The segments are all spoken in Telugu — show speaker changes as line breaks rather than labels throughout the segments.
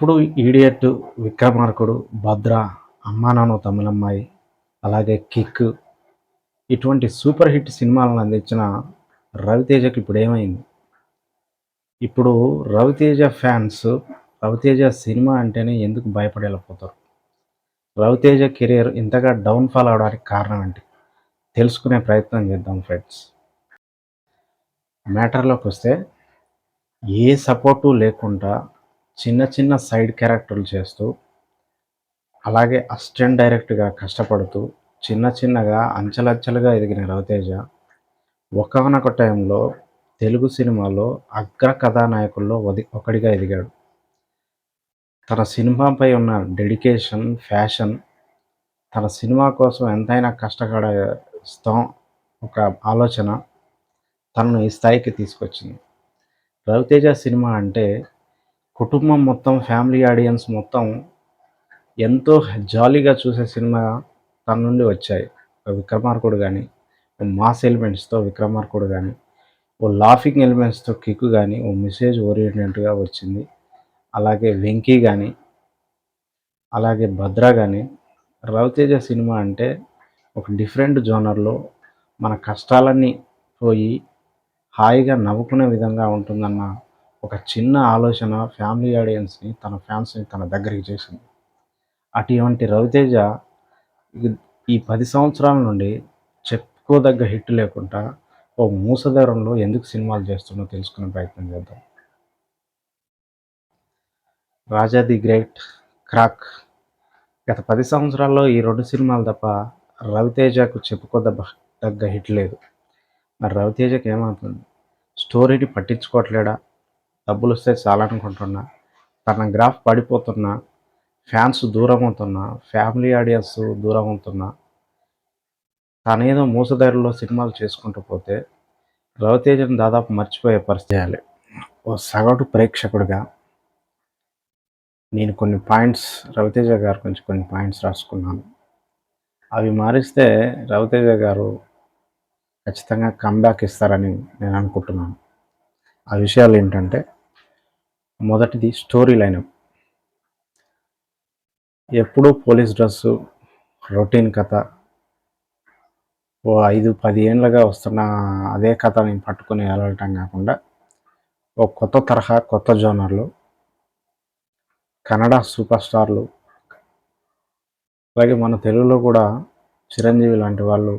ఒకప్పుడు 'ఈడియట్', 'విక్రమార్కుడు', 'భద్ర', 'అమ్మా నాన్న ఓ తమిళమ్మాయి', అలాగే 'కిక్' ఇటువంటి సూపర్ హిట్ సినిమాలను అందించిన 'రవితేజ'కి ఇప్పుడేమైంది? ఇప్పుడు 'రవితేజ' ఫ్యాన్స్ 'రవితేజ' సినిమా అంటేనే ఎందుకు భయపడేలా పోతారు? 'రవితేజ' కెరియర్ ఇంతగా డౌన్‌ఫాల్ అవ్వడానికి కారణం ఏంటి? తెలుసుకునే ప్రయత్నం చేద్దాం ఫ్రెండ్స్. మ్యాటర్‌లోకొస్తే ఏ సపోర్టు లేకుండా చిన్న చిన్న సైడ్ క్యారెక్టర్‌లు చేస్తూ, అలాగే అసిస్టెంట్ డైరెక్టర్‌గా కష్టపడుతూ, చిన్న చిన్నగా అంచెలంచెలుగా ఎదిగిన 'రవితేజ' ఒకానొక టైంలో తెలుగు సినిమాలో అగ్ర కథానాయకుల్లో ఒకడిగా ఎదిగాడు. తన సినిమాపై ఉన్న డెడికేషన్, ప్యాషన్, తన సినిమా కోసం ఎంతైనా కష్టపడేస్తాం ఒక ఆలోచన తనను ఈ స్థాయికి తీసుకొచ్చింది. 'రవితేజ' సినిమా అంటే కుటుంబం మొత్తం, ఫ్యామిలీ ఆడియన్స్ మొత్తం ఎంతో జాలీగా చూసే సినిమా తన నుండి వచ్చాయి. 'విక్రమార్కుడు' గానీ, మాస్ ఎలిమెంట్స్‌తో 'విక్రమార్కుడు' గానీ, ఓ లాఫింగ్ ఎలిమెంట్స్‌తో 'కిక్' గానీ, ఓ మెసేజ్ ఓరియెంటెడ్‌గా వచ్చింది. అలాగే 'వెంకీ' గానీ, అలాగే 'భద్ర' గానీ, 'రవితేజ' సినిమా అంటే ఒక డిఫరెంట్ జోనర్‌లో మన కష్టాలన్నీ పోయి హాయిగా నవ్వుకునే విధంగా ఉంటుందన్న ఒక చిన్న ఆలోచన ఫ్యామిలీ ఆడియన్స్‌ని, తన ఫ్యాన్స్‌ని తన దగ్గరికి చేసింది. అటువంటి 'రవితేజ' ఇద్ ఈ 10 సంవత్సరాల నుండి చెప్పుకోదగ్గ హిట్ లేకుండా ఓ మూసధరంలో ఎందుకు సినిమాలు చేస్తుండో తెలుసుకునే ప్రయత్నం చేద్దాం. 'రాజా ది గ్రేట్', 'క్రాక్' గత 10 సంవత్సరాల్లో ఈ 2 సినిమాలు తప్ప 'రవితేజ'కు చెప్పుకోదగ్గ హిట్ లేదు. మరి 'రవితేజ'కి ఏమవుతుంది? స్టోరీని పట్టించుకోవట్లేడా? డబ్బులొస్తే చాలనుకుంటున్నా? తన గ్రాఫ్ పడిపోతున్నా? ఫ్యాన్స్ దూరమవుతున్నా? ఫ్యామిలీ ఆడియన్స్ దూరమవుతున్నా? తానేదో మూసధైర్యంలో సినిమాలు చేసుకుంటూ పోతే 'రవితేజ'ని దాదాపు మర్చిపోయే పరిస్థితి చేయాలి. ఓ సగటు ప్రేక్షకుడిగా నేను కొన్ని పాయింట్స్ 'రవితేజ' గారి గురించి కొన్ని పాయింట్స్ రాసుకున్నాను. అవి మారిస్తే 'రవితేజ' గారు ఖచ్చితంగా కమ్‌బ్యాక్ ఇస్తారని నేను అనుకుంటున్నాను. ఆ విషయాలేంటంటే, మొదటిది స్టోరీ లైనప్. ఎప్పుడూ పోలీస్ డ్రెస్సు, రొటీన్ కథ, ఓ 5, 10 ఏండ్లుగా వస్తున్న అదే కథని పట్టుకొని ఎళ్ళటం గాకుండా, ఓ కొత్త తరహా, కొత్త జోనర్‌లో కన్నడ సూపర్ స్టార్లు, అలాగే మన తెలుగులో కూడా 'చిరంజీవి' లాంటి వాళ్ళు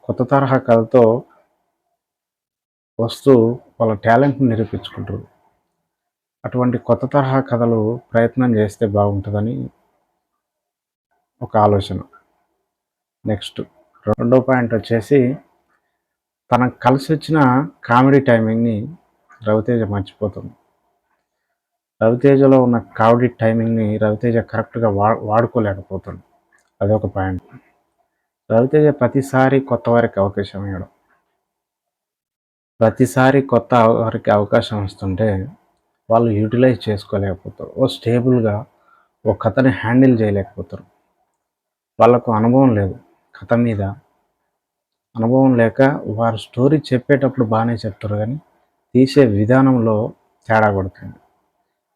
కొత్త తరహా కథతో వస్తూ వాళ్ళ టాలెంట్‌ని నిరూపించుకుంటుర్రు. అటువంటి కొత్త తరహా కథలు ప్రయత్నం చేస్తే బాగుంటదని ఒక ఆలోచన. నెక్స్ట్ రెండో పాయింట్ వచ్చేసి, తనకు కలిసొచ్చిన కామెడీ టైమింగ్‌ని 'రవితేజ' మర్చిపోతుంది. 'రవితేజ'లో ఉన్న కామెడీ టైమింగ్‌ని 'రవితేజ' కరెక్ట్‌గా వాడుకోలేకపోతుంది. అదొక పాయింట్. 'రవితేజ' ప్రతిసారి కొత్త వారికి అవకాశం ఇవ్వడం. ప్రతిసారి కొత్త వారికి అవకాశం ఇస్తుంటే వాళ్ళు యూటిలైజ్ చేసుకోలేకపోతారు. ఓ స్టేబుల్‌గా ఓ కథని హ్యాండిల్ చేయలేకపోతారు. వాళ్ళకు అనుభవం లేదు. కథ మీద అనుభవం లేక వారు స్టోరీ చెప్పేటప్పుడు బానే చెప్తారు గానీ, తీసే విధానంలో తేడా కొడుతుంది.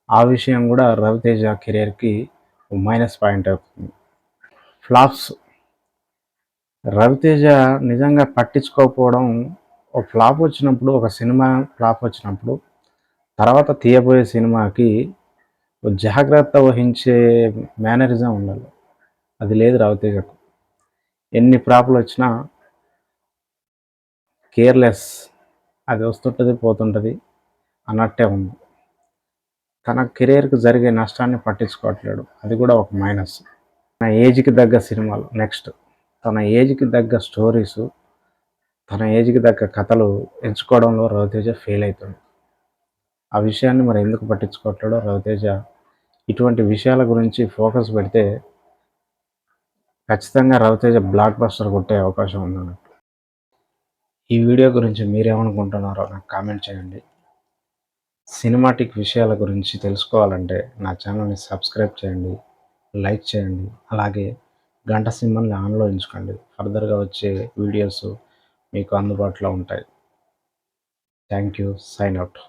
ఆ విషయం గూడా 'రవితేజ' కెరియర్‌కి మైనస్ పాయింట్ అవుతుంది. ఫ్లాప్స్. 'రవితేజ' నిజంగా పట్టించుకోకపోవడం, ఓ ఫ్లాప్ వచ్చినప్పుడు, ఒక సినిమా ఫ్లాప్ వచ్చినప్పుడు, తర్వాత తీయబోయే సినిమాకి ఓ జాగ్రత్త వహించే మేనరిజం ఉండాలి. అది లేదు 'రవితేజ'కు. ఎన్ని ఫ్లాపులొచ్చినా కేర్‌లెస్. అది వస్తుంటది, పోతుంటది అన్నట్టే ఉంది. తన కెరియర్‌కి జరిగే నష్టాన్ని పట్టించుకోవట్లేడు. అది కూడా ఒక మైనస్. తన ఏజ్‌కి తగ్గ సినిమాలు నెక్స్ట్. తన ఏజ్‌కి తగ్గ స్టోరీసు, తన ఏజ్‌కి తగ్గ కథలు ఎంచుకోవడంలో 'రవితేజ' ఫెయిల్ అయితుండు. ఆ విషయాన్ని మరి ఎందుకు పట్టించుకోవట్లేడో 'రవితేజ' ఇటువంటి విషయాల గురించి ఫోకస్ పెడితే ఖచ్చితంగా 'రవితేజ' బ్లాక్ బస్టర్ కొట్టే అవకాశం ఉందన్నట్టు. ఈ వీడియో గురించి మీరేమనుకుంటున్నారో నాకు కామెంట్ చేయండి. సినిమాటిక్ విషయాల గురించి తెలుసుకోవాలంటే నా ఛానల్‌ని సబ్స్క్రైబ్ చేయండి, లైక్ చేయండి. అలాగే గంట సింబల్‌ని ఆన్‌లో ఉంచుకోండి. ఫర్దర్‌గా వచ్చే వీడియోస్ మీకు అందుబాటులో ఉంటాయి. Thank you. Sign out.